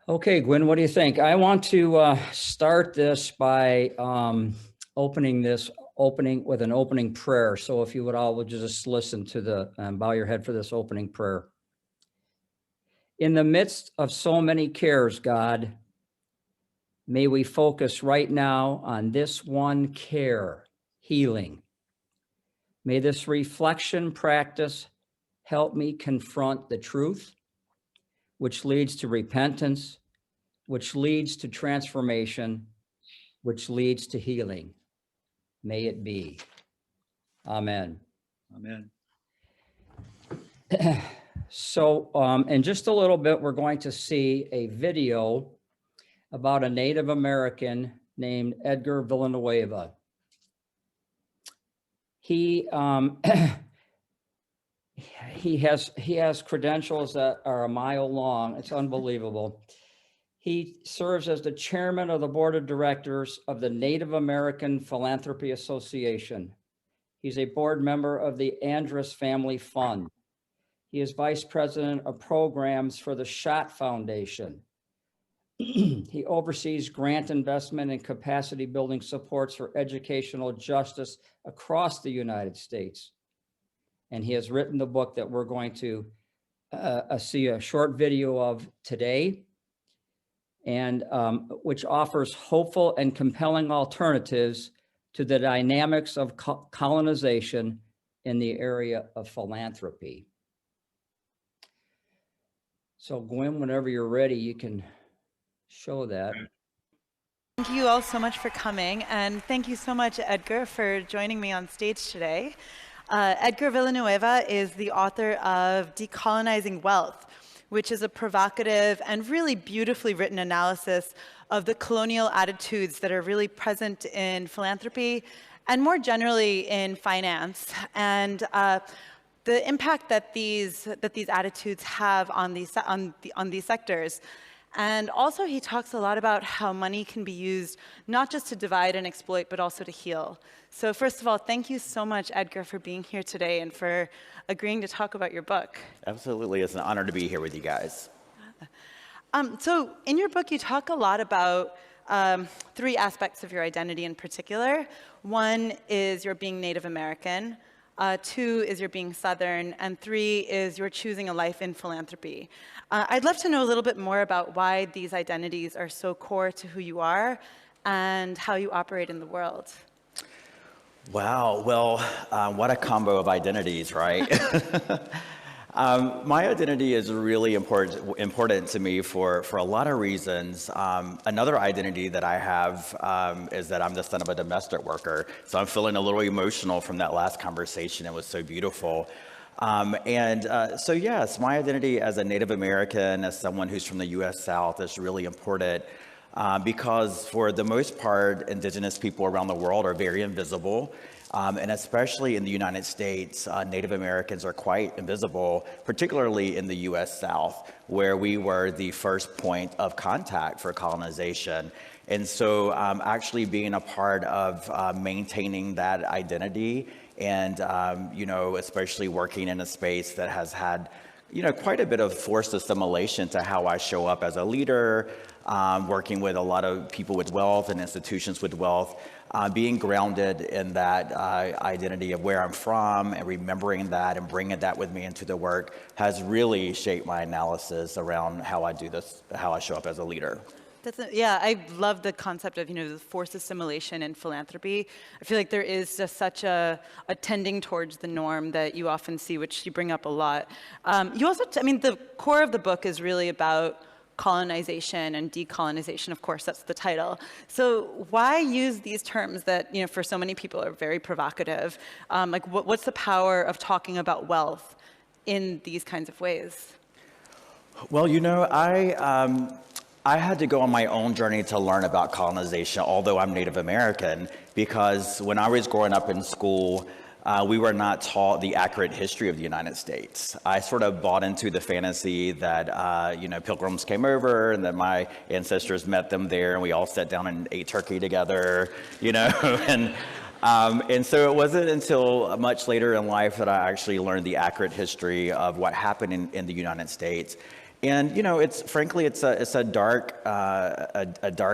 Okay, Gwen, what do you think? I want to start this by opening with an opening prayer. So if you would all would just listen to bow your head for this opening prayer. In the midst of so many cares, God, may we focus right now on this one care, healing. May this reflection practice help me confront the truth, which leads to repentance, which leads to transformation, which leads to healing. May it be. Amen. Amen. So in just a little bit, we're going to see a video about a Native American named Edgar Villanueva. He he has credentials that are a mile long. It's unbelievable. He serves as the chairman of the board of directors of the Native American Philanthropy Association. He's a board member of the Andrus Family Fund. He is vice president of programs for the Schott Foundation. He oversees grant investment and capacity building supports for educational justice across the United States. And he has written the book that we're going to see a short video of today, and which offers hopeful and compelling alternatives to the dynamics of colonization in the area of philanthropy. So Gwen, whenever you're ready, you can show that. Thank you all so much for coming, and thank you so much, Edgar, for joining me on stage today. Edgar Villanueva is the author of Decolonizing Wealth, which is a provocative and really beautifully written analysis of the colonial attitudes that are really present in philanthropy and more generally in finance, and the impact that these attitudes have on these sectors. And also he talks a lot about how money can be used not just to divide and exploit, but also to heal. So first of all, thank you so much, Edgar, for being here today and for agreeing to talk about your book. Absolutely, it's an honor to be here with you guys. So in your book, you talk a lot about three aspects of your identity in particular. One is your being Native American. Two is your being Southern, and three is your choosing a life in philanthropy. I'd love to know a little bit more about why these identities are so core to who you are and how you operate in the world. Wow, well, what a combo of identities, right? My identity is really important to me for a lot of reasons. Another identity that I have is that I'm the son of a domestic worker. So I'm feeling a little emotional from that last conversation. It was so beautiful. So yes, my identity as a Native American, as someone who's from the US South, is really important because for the most part, indigenous people around the world are very invisible. And especially in the United States, Native Americans are quite invisible, particularly in the US South, where we were the first point of contact for colonization. And so actually being a part of maintaining that identity and, especially working in a space that has had, quite a bit of forced assimilation to how I show up as a leader, working with a lot of people with wealth and institutions with wealth. Being grounded in that identity of where I'm from and remembering that and bringing that with me into the work has really shaped my analysis around how I do this, how I show up as a leader. Yeah, I love the concept of, the forced assimilation and philanthropy. I feel like there is just such a tending towards the norm that you often see, which you bring up a lot. You also, the core of the book is really about colonization and decolonization. Of course, that's the title. So why use these terms that, for so many people are very provocative? What's the power of talking about wealth in these kinds of ways? Well, I had to go on my own journey to learn about colonization, although I'm Native American, because when I was growing up in school, we were not taught the accurate history of the United States. I sort of bought into the fantasy that, pilgrims came over and that my ancestors met them there and we all sat down and ate turkey together, and so it wasn't until much later in life that I actually learned the accurate history of what happened in the United States. And it's frankly it's a dark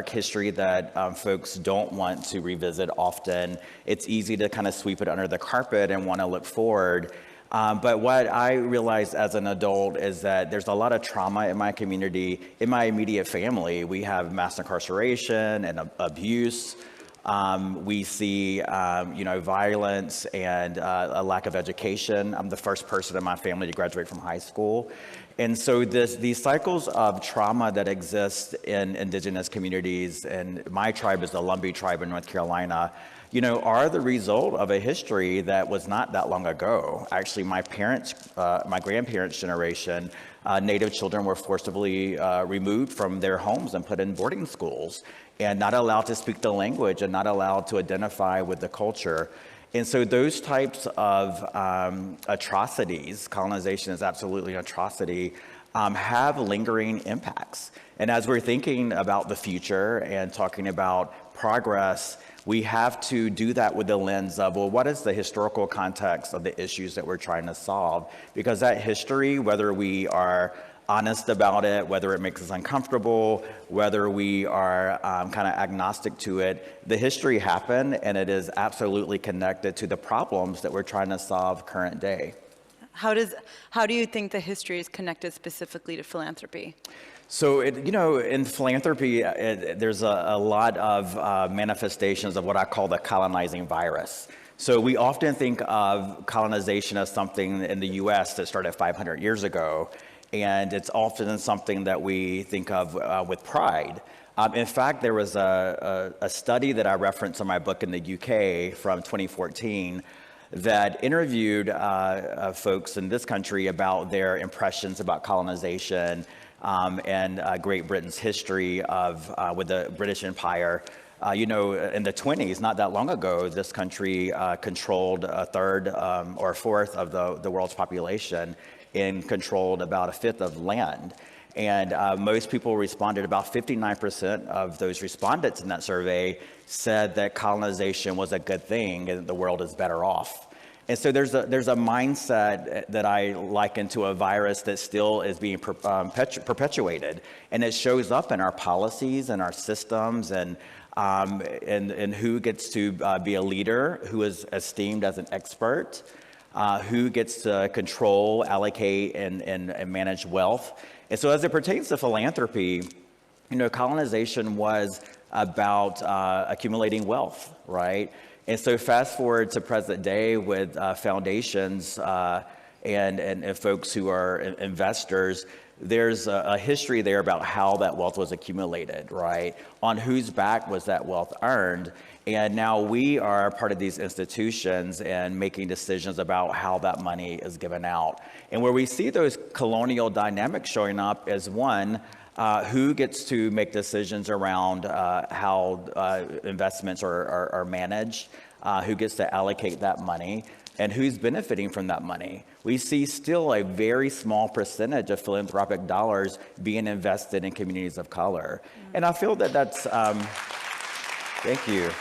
history that folks don't want to revisit often. It's easy to kind of sweep it under the carpet and want to look forward. But what I realized as an adult is that there's a lot of trauma in my community, in my immediate family. We have mass incarceration and abuse. We see, violence and a lack of education. I'm the first person in my family to graduate from high school. And so these cycles of trauma that exist in indigenous communities, and my tribe is the Lumbee tribe in North Carolina, are the result of a history that was not that long ago. Actually, my grandparents' generation, Native children were forcibly removed from their homes and put in boarding schools and not allowed to speak the language and not allowed to identify with the culture. And so those types of atrocities, colonization is absolutely an atrocity, have lingering impacts. And as we're thinking about the future and talking about progress, we have to do that with the lens of, well, what is the historical context of the issues that we're trying to solve? Because that history, whether we are honest about it, whether it makes us uncomfortable, whether we are kind of agnostic to it, the history happened and it is absolutely connected to the problems that we're trying to solve current day. How do you think the history is connected specifically to philanthropy? So, in philanthropy, there's a lot of manifestations of what I call the colonizing virus. So we often think of colonization as something in the US that started 500 years ago. And it's often something that we think of with pride. In fact, there was a study that I referenced in my book in the UK from 2014 that interviewed folks in this country about their impressions about colonization and Great Britain's history with the British Empire. In the 20s, not that long ago, this country controlled a third or a fourth of the world's population and controlled about a fifth of land. And most people responded, about 59% of those respondents in that survey said that colonization was a good thing and the world is better off. And so there's a mindset that I liken to a virus that still is being perpetuated. And it shows up in our policies and our systems and who gets to be a leader, who is esteemed as an expert, who gets to control, allocate, and manage wealth. And so as it pertains to philanthropy, colonization was about accumulating wealth, right? And so fast forward to present day with foundations and folks who are investors, there's a history there about how that wealth was accumulated, right? On whose back was that wealth earned? And now we are part of these institutions and making decisions about how that money is given out. And where we see those colonial dynamics showing up is one, who gets to make decisions around how investments are managed, who gets to allocate that money, and who's benefiting from that money. We see still a very small percentage of philanthropic dollars being invested in communities of color. And I feel that that's, thank you.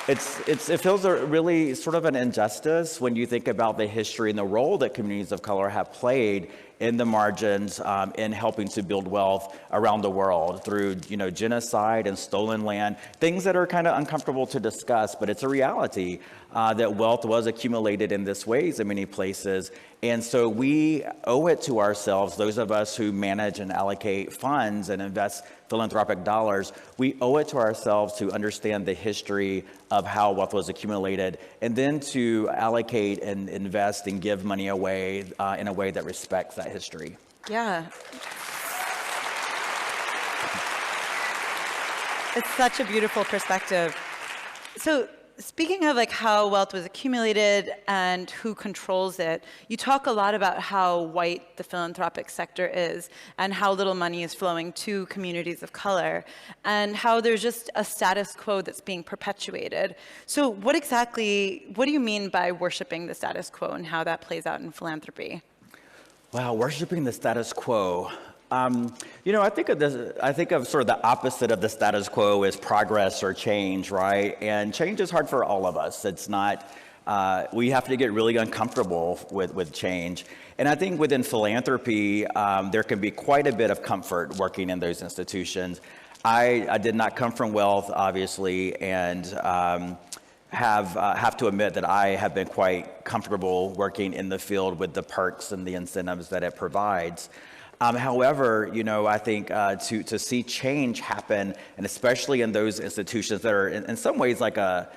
It feels really sort of an injustice when you think about the history and the role that communities of color have played in the margins in helping to build wealth around the world through, genocide and stolen land, things that are kind of uncomfortable to discuss, but it's a reality that wealth was accumulated in this ways in many places. And so we owe it to ourselves, those of us who manage and allocate funds and invest philanthropic dollars, we owe it to ourselves to understand the history of how wealth was accumulated and then to allocate and invest and give money away in a way that respects that history. Yeah. It's such a beautiful perspective. So speaking of how wealth was accumulated and who controls it, you talk a lot about how white the philanthropic sector is and how little money is flowing to communities of color and how there's just a status quo that's being perpetuated. So what do you mean by worshiping the status quo and how that plays out in philanthropy? Wow, worshiping the status quo. I think of sort of the opposite of the status quo is progress or change, right? And change is hard for all of us. It's not we have to get really uncomfortable with change. And I think within philanthropy, there can be quite a bit of comfort working in those institutions. I did not come from wealth, obviously, and have to admit that I have been quite comfortable working in the field with the perks and the incentives that it provides. However, I think to see change happen, and especially in those institutions that are in some ways like a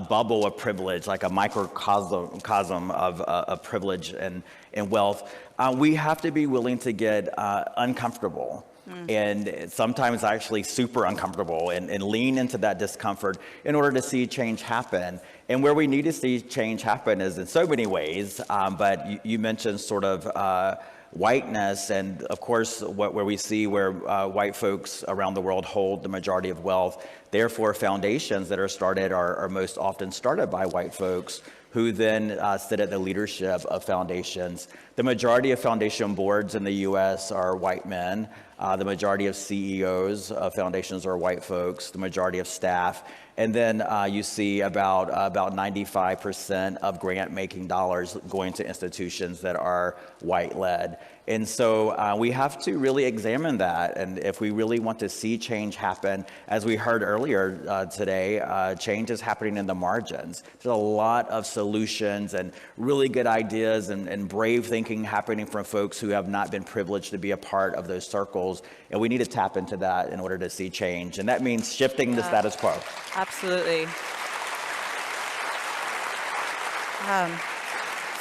bubble of privilege, like a microcosm of privilege and wealth, we have to be willing to get uncomfortable. And sometimes actually super uncomfortable and lean into that discomfort in order to see change happen. And where we need to see change happen is in so many ways, but you mentioned sort of whiteness, and of course where we see where white folks around the world hold the majority of wealth. Therefore, foundations that are started are most often started by white folks who then sit at the leadership of foundations. The majority of foundation boards in the US are white men. The majority of CEOs of foundations are white folks, the majority of staff. And then you see about 95% of grant-making dollars going to institutions that are white-led. And so we have to really examine that. And if we really want to see change happen, as we heard earlier today, change is happening in the margins. There's a lot of solutions and really good ideas and brave thinking happening from folks who have not been privileged to be a part of those circles. And we need to tap into that in order to see change. And that means shifting the status quo. Absolutely.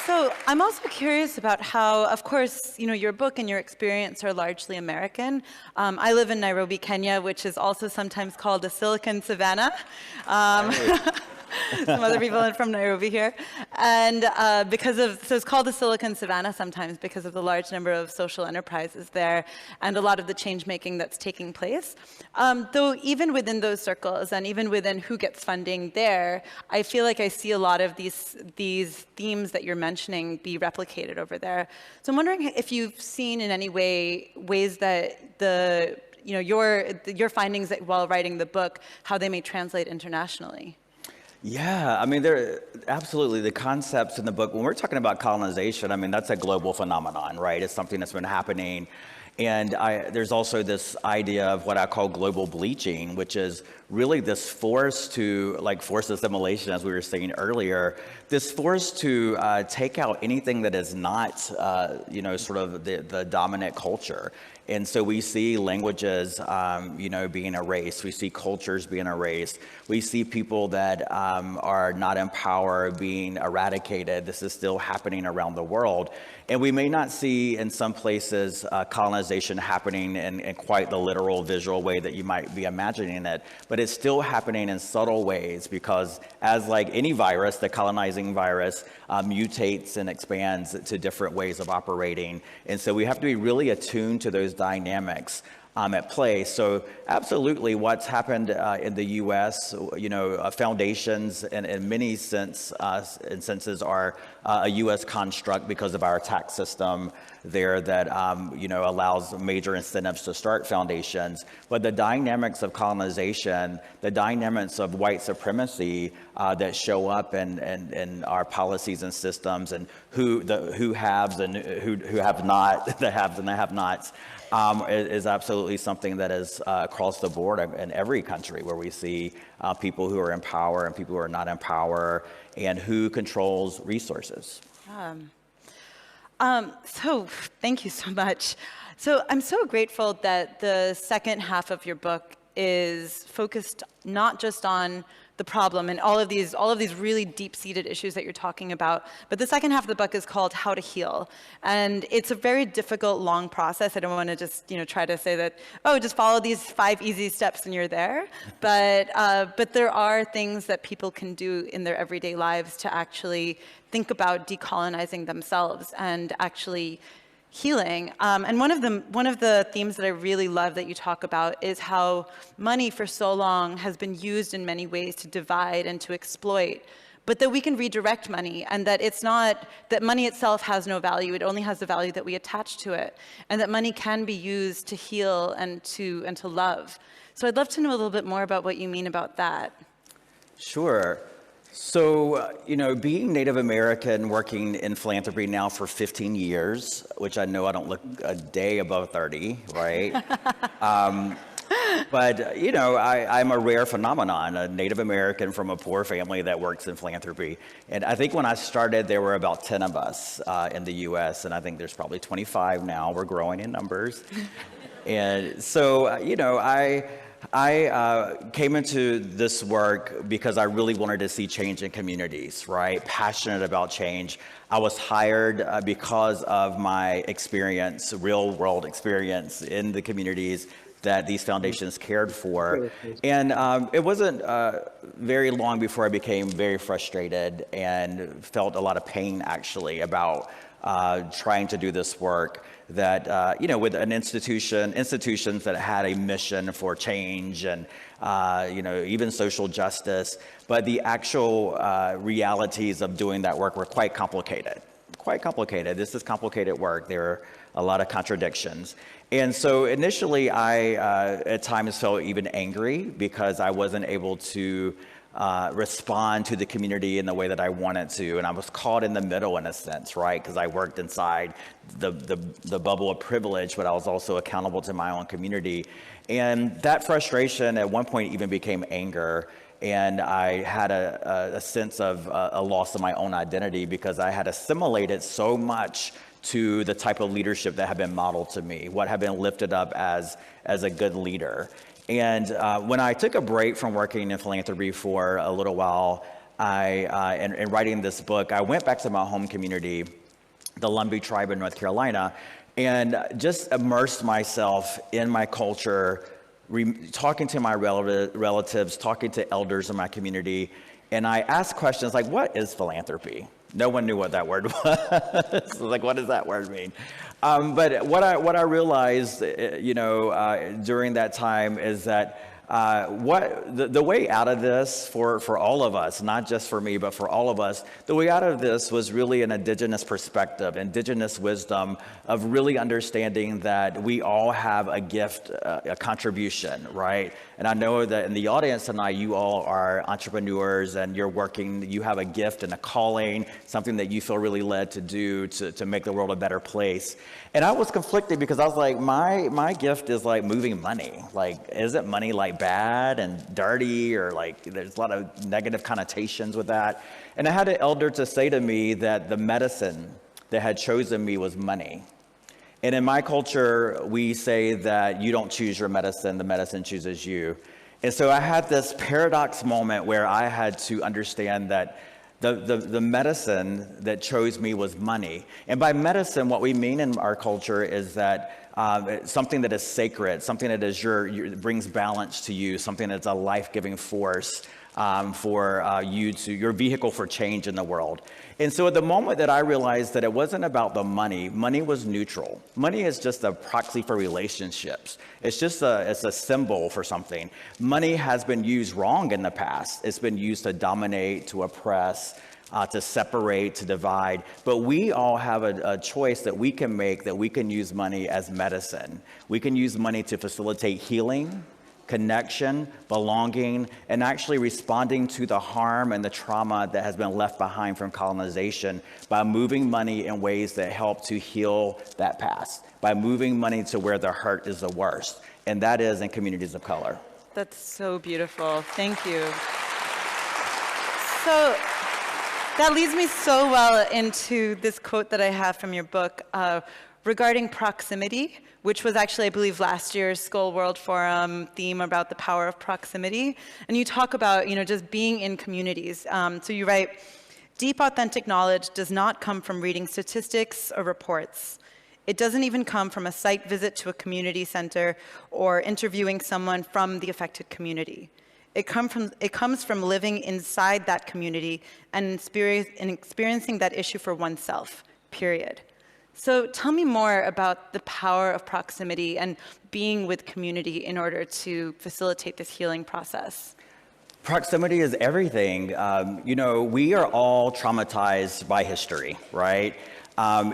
So I'm also curious about how, of course, your book and your experience are largely American. I live in Nairobi, Kenya, which is also sometimes called a Silicon Savannah. Some other people from Nairobi here. And so it's called the Silicon Savannah sometimes because of the large number of social enterprises there and a lot of the change making that's taking place. Though even within those circles and even within who gets funding there, I feel like I see a lot of these themes that you're mentioning be replicated over there. So I'm wondering if you've seen in any ways that your findings while writing the book, how they may translate internationally. Yeah, I mean, there absolutely the concepts in the book, when we're talking about colonization, I mean, that's a global phenomenon, right? It's something that's been happening. And there's also this idea of what I call global bleaching, which is really this forced assimilation, as we were saying earlier, this force to take out anything that is not, sort of the dominant culture. And so we see languages, being erased. We see cultures being erased. We see people that are not in power being eradicated. This is still happening around the world. And we may not see in some places colonization happening in quite the literal visual way that you might be imagining it, but it's still happening in subtle ways because as like any virus, the colonizing virus mutates and expands to different ways of operating. And so we have to be really attuned to those dynamics at play. So absolutely what's happened in the US, foundations in many senses are a US construct because of our tax system there that allows major incentives to start foundations. But the dynamics of colonization, the dynamics of white supremacy that show up in our policies and systems, and who haves and who have not, the haves and the have-nots, is absolutely something that is across the board in every country where we see people who are in power and people who are not in power and who controls resources. So thank you so much. So I'm so grateful that the second half of your book is focused not just on the problem and all of these really deep-seated issues that you're talking about, but the second half of the book is called How to Heal. And it's a very difficult, long process. I don't want to just try to say that, just follow these 5 easy steps and you're there. But there are things that people can do in their everyday lives to actually think about decolonizing themselves and actually healing. And one of the themes that I really love that you talk about is how money for so long has been used in many ways to divide and to exploit, but that we can redirect money, and that it's not that money itself has no value, it only has the value that we attach to it, and that money can be used to heal and to love. So I'd love to know a little bit more about what you mean about that. Sure. So, being Native American, working in philanthropy now for 15 years, which I know I don't look a day above 30, right? But, I'm a rare phenomenon, a Native American from a poor family that works in philanthropy. And I think when I started, there were about 10 of us in the US, and I think there's probably 25 now. We're growing in numbers. And so, I came into this work because I really wanted to see change in communities, right? Passionate about change. I was hired because of my experience, real world experience in the communities that these foundations cared for. And it wasn't very long before I became very frustrated and felt a lot of pain actually about trying to do this work that, with an institutions that had a mission for change and, even social justice, but the actual realities of doing that work were quite complicated. This is complicated work. There are a lot of contradictions. And so initially I, at times felt even angry because I wasn't able to respond to the community in the way that I wanted to. And I was caught in the middle in a sense, right? Because I worked inside the bubble of privilege, but I was also accountable to my own community. And that frustration at one point even became anger. And I had a sense of a loss of my own identity because I had assimilated so much to the type of leadership that had been modeled to me, what had been lifted up as a good leader. And when I took a break from working in philanthropy for a little while, and writing this book, I went back to my home community, the Lumbee tribe in North Carolina, and just immersed myself in my culture, talking to my relatives, talking to elders in my community. And I asked questions like, what is philanthropy? No one knew what that word was. Like, what does that word mean? But what I realized, during that time is that the way out of this for all of us, not just for me, but for all of us, the way out of this was really an indigenous perspective, indigenous wisdom of really understanding that we all have a gift, a contribution, right? And I know that in the audience tonight, you all are entrepreneurs and you have a gift and a calling, something that you feel really led to do to make the world a better place. And I was conflicted because I was like, my gift is like moving money. Like, isn't money like bad and dirty, or like there's a lot of negative connotations with that? And I had an elder to say to me that the medicine that had chosen me was money. And in my culture, we say that you don't choose your medicine, the medicine chooses you. And so I had this paradox moment where I had to understand that the medicine that chose me was money. And by medicine, what we mean in our culture is that something that is sacred, something that is brings balance to you, something that's a life-giving force for your vehicle for change in the world. And so at the moment that I realized that it wasn't about the money was neutral. Money is just a proxy for relationships. It's just it's a symbol for something. Money has been used wrong in the past. It's been used to dominate, to oppress, to separate, to divide. But we all have a choice that we can make, that we can use money as medicine. We can use money to facilitate healing, connection, belonging, and actually responding to the harm and the trauma that has been left behind from colonization by moving money in ways that help to heal that past, by moving money to where the hurt is the worst, and that is in communities of color. That's so beautiful. Thank you. So that leads me so well into this quote that I have from your book regarding proximity, which was actually, I believe, last year's Skull World Forum theme about the power of proximity. And you talk about, just being in communities. So you write, deep, authentic knowledge does not come from reading statistics or reports. It doesn't even come from a site visit to a community center or interviewing someone from the affected community. It comes from living inside that community and experiencing that issue for oneself, period. So tell me more about the power of proximity and being with community in order to facilitate this healing process. Proximity is everything. We are all traumatized by history, right?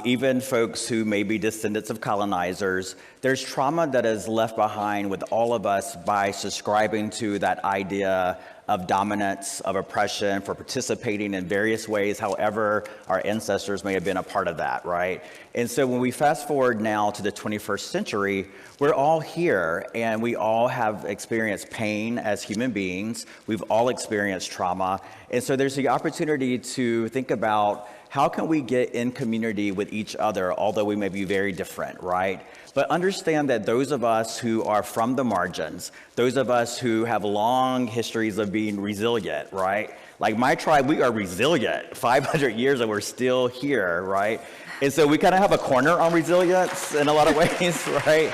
Even folks who may be descendants of colonizers, there's trauma that is left behind with all of us by subscribing to that idea of dominance, of oppression, for participating in various ways, however our ancestors may have been a part of that, right? And so when we fast forward now to the 21st century, we're all here and we all have experienced pain as human beings. We've all experienced trauma. And so there's the opportunity to think about how can we get in community with each other, although we may be very different, right? But understand that those of us who are from the margins, those of us who have long histories of being resilient, right? Like my tribe, we are resilient. 500 years and we're still here, right? And so we kind of have a corner on resilience in a lot of ways, right?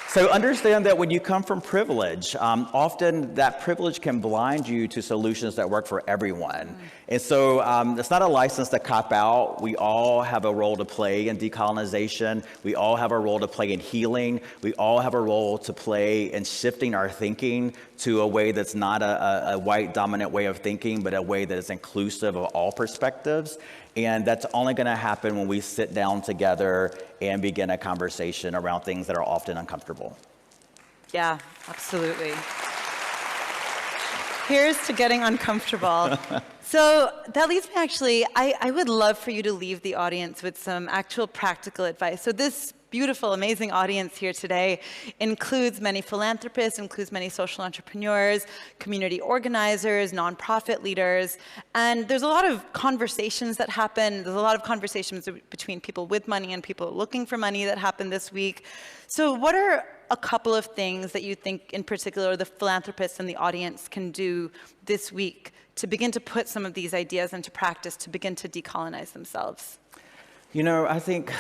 So understand that when you come from privilege, often that privilege can blind you to solutions that work for everyone. And so it's not a license to cop out. We all have a role to play in decolonization. We all have a role to play in healing. We all have a role to play in shifting our thinking to a way that's not a white dominant way of thinking, but a way that is inclusive of all perspectives. And that's only going to happen when we sit down together and begin a conversation around things that are often uncomfortable. Yeah, absolutely. Here's to getting uncomfortable. So that leads me actually, I would love for you to leave the audience with some actual practical advice. So this beautiful, amazing audience here today includes many philanthropists, includes many social entrepreneurs, community organizers, nonprofit leaders, and there's a lot of conversations that happen. There's a lot of conversations between people with money and people looking for money that happen this week. So what are a couple of things that you think in particular the philanthropists and the audience can do this week to begin to put some of these ideas into practice, to begin to decolonize themselves? You know, I think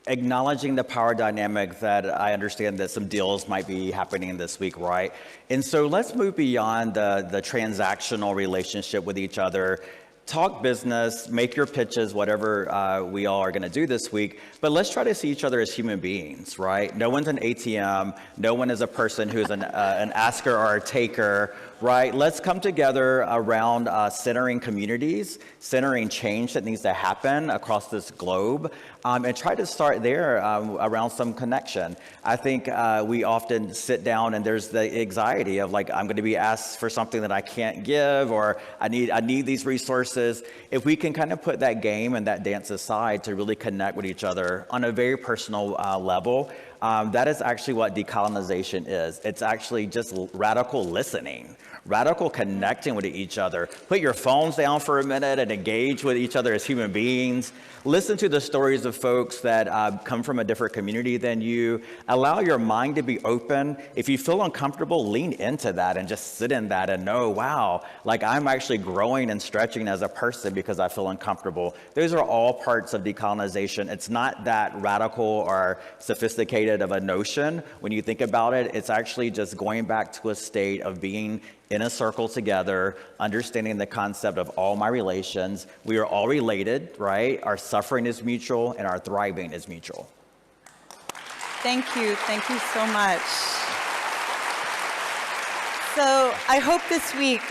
acknowledging the power dynamic that I understand that some deals might be happening this week, right? And so let's move beyond the transactional relationship with each other. Talk business, make your pitches, whatever we all are going to do this week, but let's try to see each other as human beings, right? No one's an ATM. No one is a person who's an asker or a taker, right? Let's come together around centering communities, centering change that needs to happen across this globe, and try to start there around some connection. I think we often sit down and there's the anxiety of like, I'm going to be asked for something that I can't give, or I need these resources. If we can kind of put that game and that dance aside to really connect with each other on a very personal level, that is actually what decolonization is. It's actually just radical listening, radical connecting with each other. Put your phones down for a minute and engage with each other as human beings. Listen to the stories of folks that come from a different community than you. Allow your mind to be open. If you feel uncomfortable, lean into that and just sit in that and know, wow, like I'm actually growing and stretching as a person because I feel uncomfortable. Those are all parts of decolonization. It's not that radical or sophisticated of a notion. When you think about it, it's actually just going back to a state of being in a circle together, understanding the concept of all my relations. We are all related, right? Our suffering is mutual and our thriving is mutual. Thank you so much. So I hope this week,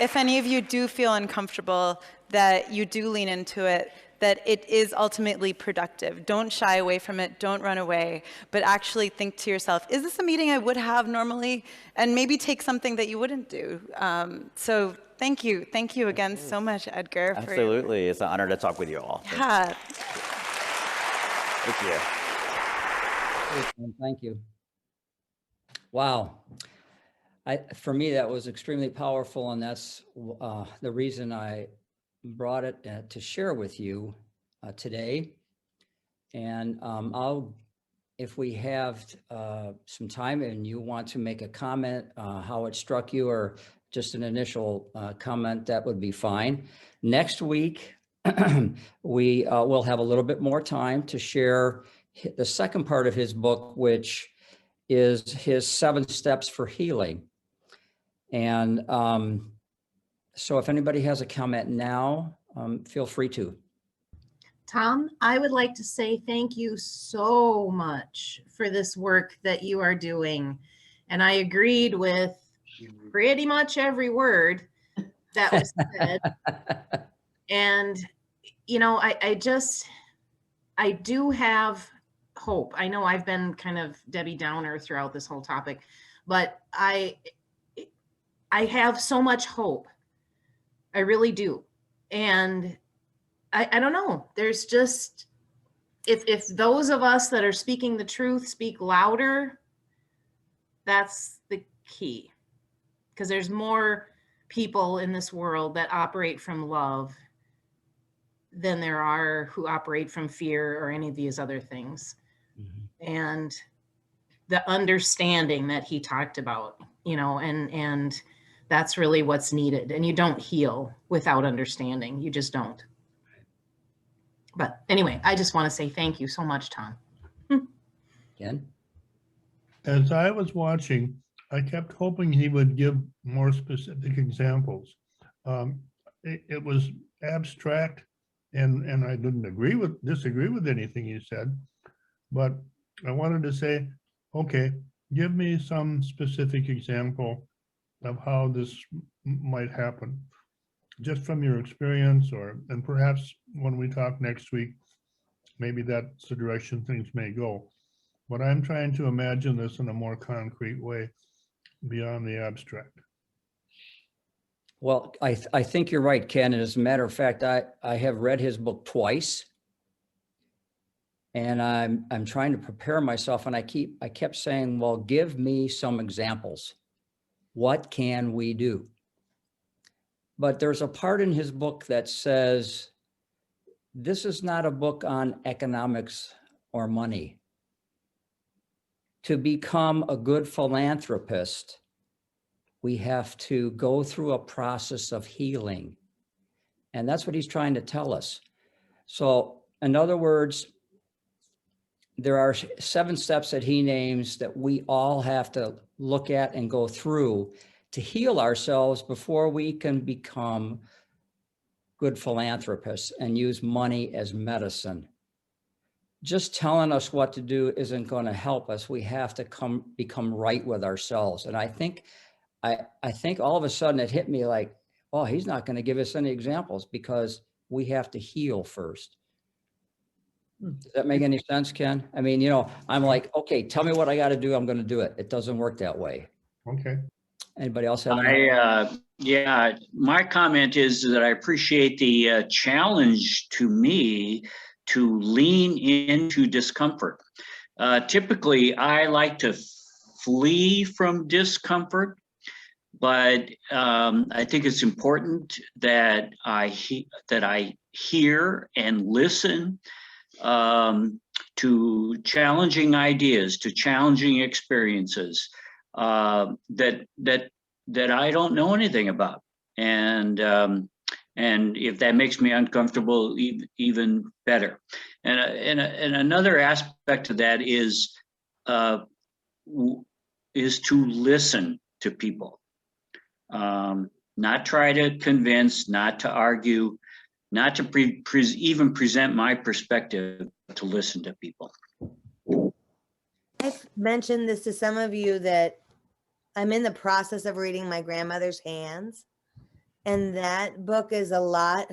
if any of you do feel uncomfortable, that you do lean into it, that it is ultimately productive. Don't shy away from it, don't run away, but actually think to yourself, is this a meeting I would have normally? And maybe take something that you wouldn't do. So thank you again so much, Edgar. Absolutely, it's an honor to talk with you all. Yeah. Thank you. Thank you. Wow. For me, that was extremely powerful, and that's the reason I brought it to share with you today. And if we have some time and you want to make a comment, how it struck you, or just an initial comment, that would be fine. Next week, we will have a little bit more time to share the second part of his book, which is his 7 steps for healing. And so if anybody has a comment now, feel free to. Tom, I would like to say thank you so much for this work that you are doing. And I agreed with pretty much every word that was said. And, you know, I do have hope. I know I've been kind of Debbie Downer throughout this whole topic, but I have so much hope. I really do. And I don't know. There's just, if those of us that are speaking the truth speak louder, that's the key. Because there's more people in this world that operate from love than there are who operate from fear or any of these other things. And the understanding that he talked about, you know, and that's really what's needed. And you don't heal without understanding. You just don't. But anyway, I just want to say thank you so much, Tom. Ken? As I was watching, I kept hoping he would give more specific examples. It was abstract, and I didn't disagree with anything he said, but I wanted to say, okay, give me some specific example of how this might happen, just from your experience, and perhaps when we talk next week, maybe that's the direction things may go. But I'm trying to imagine this in a more concrete way beyond the abstract. Well, I think you're right, Ken. And as a matter of fact, I have read his book twice. And I'm trying to prepare myself, and I kept saying, well, give me some examples. What can we do? But there's a part in his book that says, this is not a book on economics or money. To become a good philanthropist, we have to go through a process of healing. And that's what he's trying to tell us. So in other words, there are 7 steps that he names that we all have to look at and go through to heal ourselves before we can become good philanthropists and use money as medicine. Just telling us what to do isn't going to help us. We have to become right with ourselves. And I think all of a sudden it hit me like, oh, he's not going to give us any examples because we have to heal first. Does that make any sense, Ken? I mean, you know, I'm like, okay, tell me what I got to do. I'm going to do it. It doesn't work that way. Okay. Anybody else have any? Yeah, my comment is that I appreciate the challenge to me to lean into discomfort. Typically, I like to flee from discomfort, but I think it's important that I hear and listen to challenging ideas, to challenging experiences that I don't know anything about, and if that makes me uncomfortable, even better. And another aspect of that is to listen to people, not try to convince, not to argue, not to even present my perspective, to listen to people. I've mentioned this to some of you that I'm in the process of reading My Grandmother's Hands. And that book is a lot,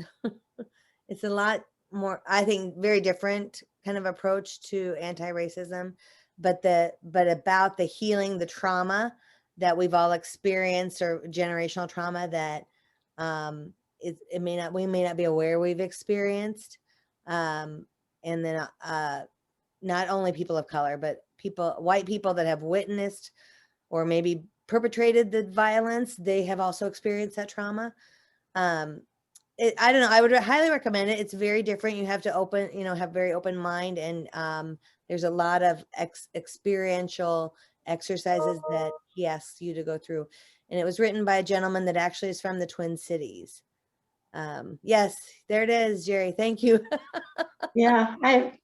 it's a lot more, I think, very different kind of approach to anti-racism, but about the healing, the trauma that we've all experienced, or generational trauma that we may not be aware we've experienced. And then not only people of color, but white people that have witnessed or maybe perpetrated the violence, they have also experienced that trauma. I don't know, I would highly recommend it. It's very different. You have to have very open mind, and there's a lot of experiential exercises that he asks you to go through. And it was written by a gentleman that actually is from the Twin Cities. Yes, there it is, Jerry. Thank you. Yeah,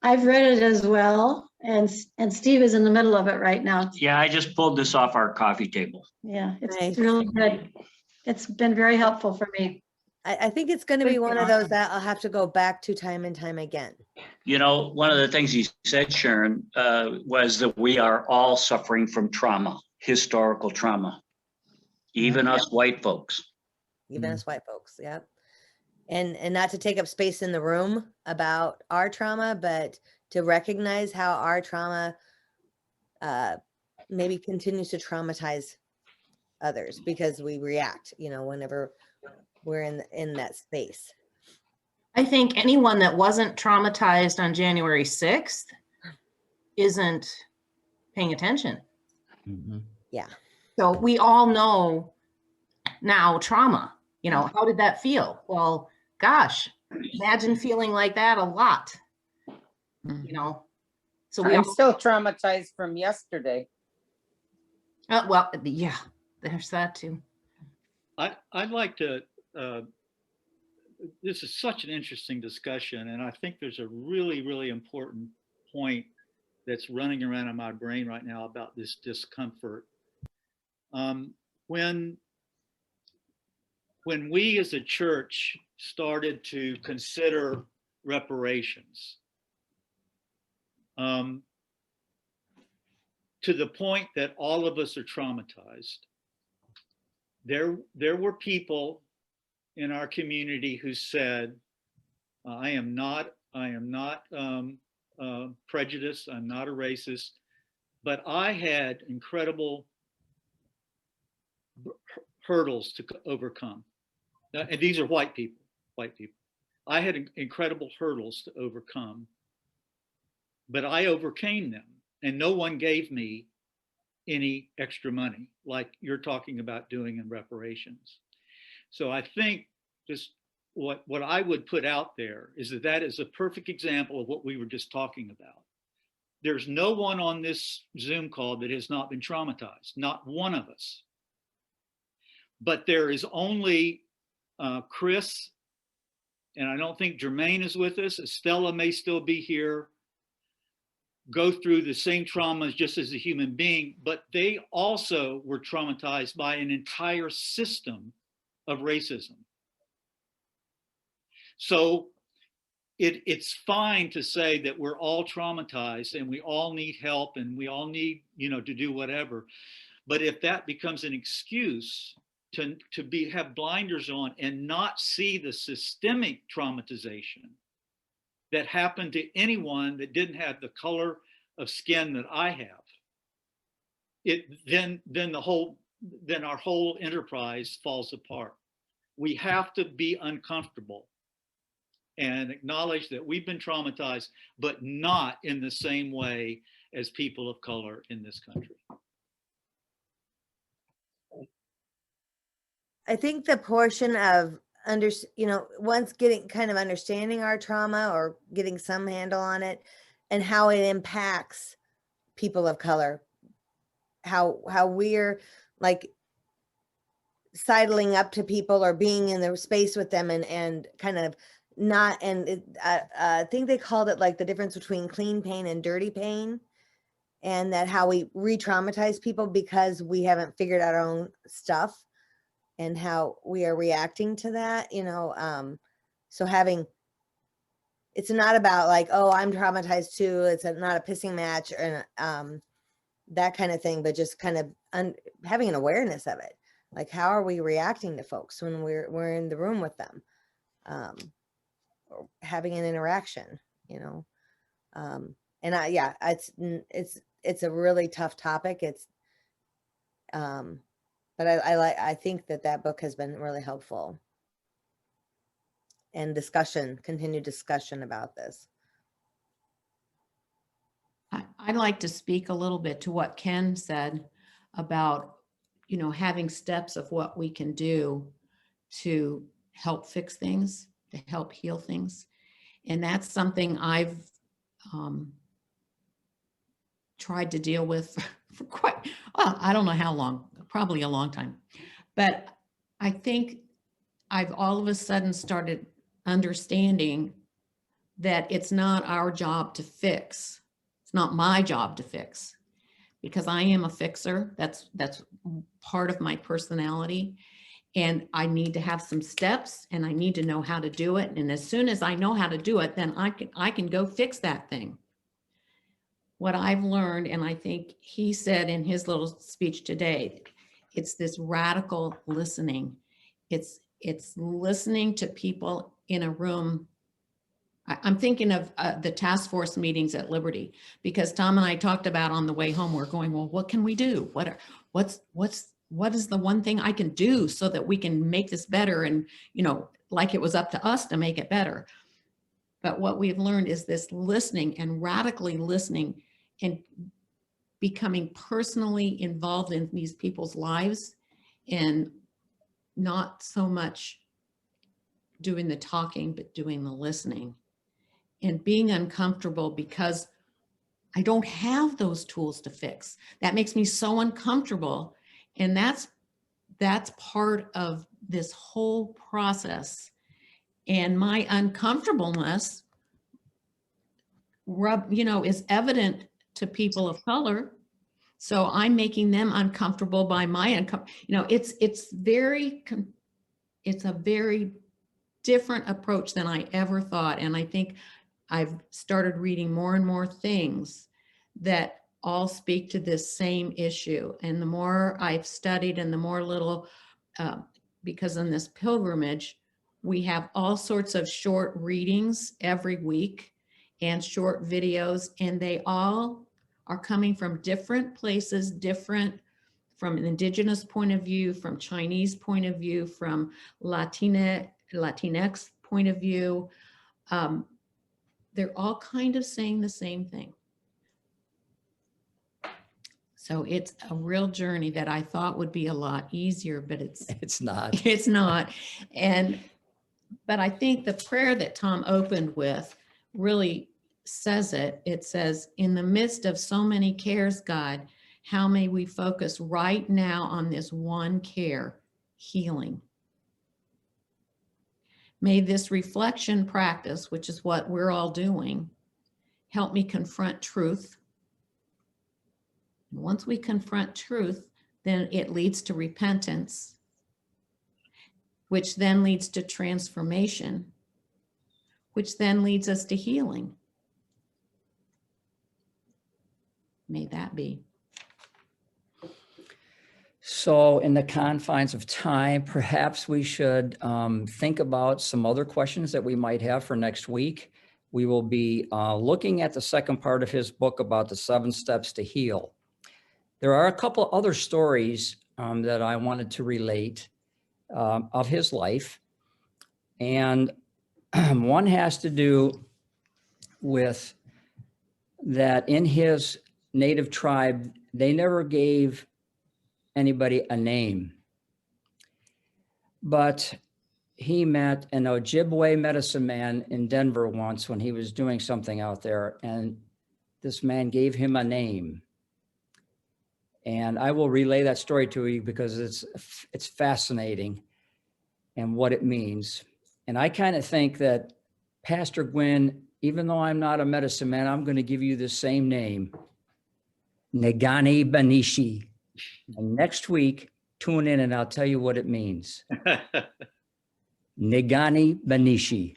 I've read it as well, and Steve is in the middle of it right now. Yeah, I just pulled this off our coffee table. Yeah, it's Nice. really good. It's been very helpful for me. I think it's going to be one of those that I'll have to go back to time and time again. You know, one of the things he said, Sharon, was that we are all suffering from trauma, historical trauma, even us white folks. Even as white folks. Yep. And not to take up space in the room about our trauma, but to recognize how our trauma maybe continues to traumatize others because we react, you know, whenever we're in that space. I think anyone that wasn't traumatized on January 6th isn't paying attention. Yeah. So we all know now trauma, you know, how did that feel? Well, gosh, imagine feeling like that a lot, you know? So we I'm all, still traumatized from yesterday. well, yeah, there's that too. I'd like to, this is such an interesting discussion, and I think there's a really, really important point that's running around in my brain right now about this discomfort. When we as a church started to consider reparations, to the point that all of us are traumatized, there were people in our community who said, I am not prejudiced, I'm not a racist, but I had incredible hurdles to overcome. And these are white people. I had incredible hurdles to overcome, but I overcame them, and no one gave me any extra money like you're talking about doing in reparations. So I think just what I would put out there is that is a perfect example of what we were just talking about. There's no one on this Zoom call that has not been traumatized, not one of us. But there is only Chris, and I don't think Jermaine is with us. Estella may still be here, go through the same traumas just as a human being, but they also were traumatized by an entire system of racism. So it's fine to say that we're all traumatized and we all need help and we all need, you know, to do whatever. But if that becomes an excuse to have blinders on and not see the systemic traumatization that happened to anyone that didn't have the color of skin that I have, then our whole enterprise falls apart. We have to be uncomfortable and acknowledge that we've been traumatized, but not in the same way as people of color in this country. I think the portion of once getting kind of understanding our trauma or getting some handle on it and how it impacts people of color, how we're like sidling up to people or being in their space with them and kind of not, and I think they called it like the difference between clean pain and dirty pain, and that how we re-traumatize people because we haven't figured out our own stuff and how we are reacting to that, so it's not about like, oh, I'm traumatized too. It's not a pissing match or that kind of thing, but just kind of having an awareness of it. Like, how are we reacting to folks when we're in the room with them, or having an interaction, and it's a really tough topic. But I think that book has been really helpful, and continued discussion about this. I'd like to speak a little bit to what Ken said about, having steps of what we can do to help fix things, to help heal things. And that's something I've tried to deal with for quite, well, I don't know how long, probably a long time. But I think I've all of a sudden started understanding that it's not our job to fix. It's not my job to fix, because I am a fixer. That's part of my personality. And I need to have some steps, and I need to know how to do it. And as soon as I know how to do it, then I can go fix that thing. What I've learned, and I think he said in his little speech today, it's this radical listening. It's listening to people in a room. I'm thinking of the task force meetings at Liberty, because Tom and I talked about on the way home, we're going, well, what can we do? What's what is the one thing I can do so that we can make this better? And, like it was up to us to make it better. But what we've learned is this listening and radically listening and becoming personally involved in these people's lives and not so much doing the talking, but doing the listening and being uncomfortable because I don't have those tools to fix. That makes me so uncomfortable. And that's part of this whole process. And my uncomfortableness is evident to people of color. So I'm making them uncomfortable by my it's a very different approach than I ever thought. And I think I've started reading more and more things that all speak to this same issue. And the more I've studied and the more little, because in this pilgrimage, we have all sorts of short readings every week and short videos, and they all are coming from different places, different from an indigenous point of view, from Chinese point of view, from Latinx point of view. They're all kind of saying the same thing. So it's a real journey that I thought would be a lot easier, but It's not. it's not. But I think the prayer that Tom opened with really says it. It says, in the midst of so many cares, God, how may we focus right now on this one care, healing. May this reflection practice, which is what we're all doing, help me confront truth. And once we confront truth, then it leads to repentance, which then leads to transformation, which then leads us to healing. May that be. So in the confines of time, perhaps we should think about some other questions that we might have for next week. We will be looking at the second part of his book about the 7 steps to heal. There are a couple other stories that I wanted to relate of his life. And one has to do with that in his native tribe, they never gave anybody a name. But he met an Ojibwe medicine man in Denver once when he was doing something out there, and this man gave him a name. And I will relay that story to you because it's fascinating and what it means. And I kind of think that Pastor Gwynn, even though I'm not a medicine man, I'm going to give you the same name, Negani Banishi. And next week, tune in and I'll tell you what it means. Negani Banishi.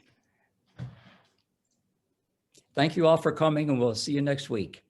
Thank you all for coming, and we'll see you next week.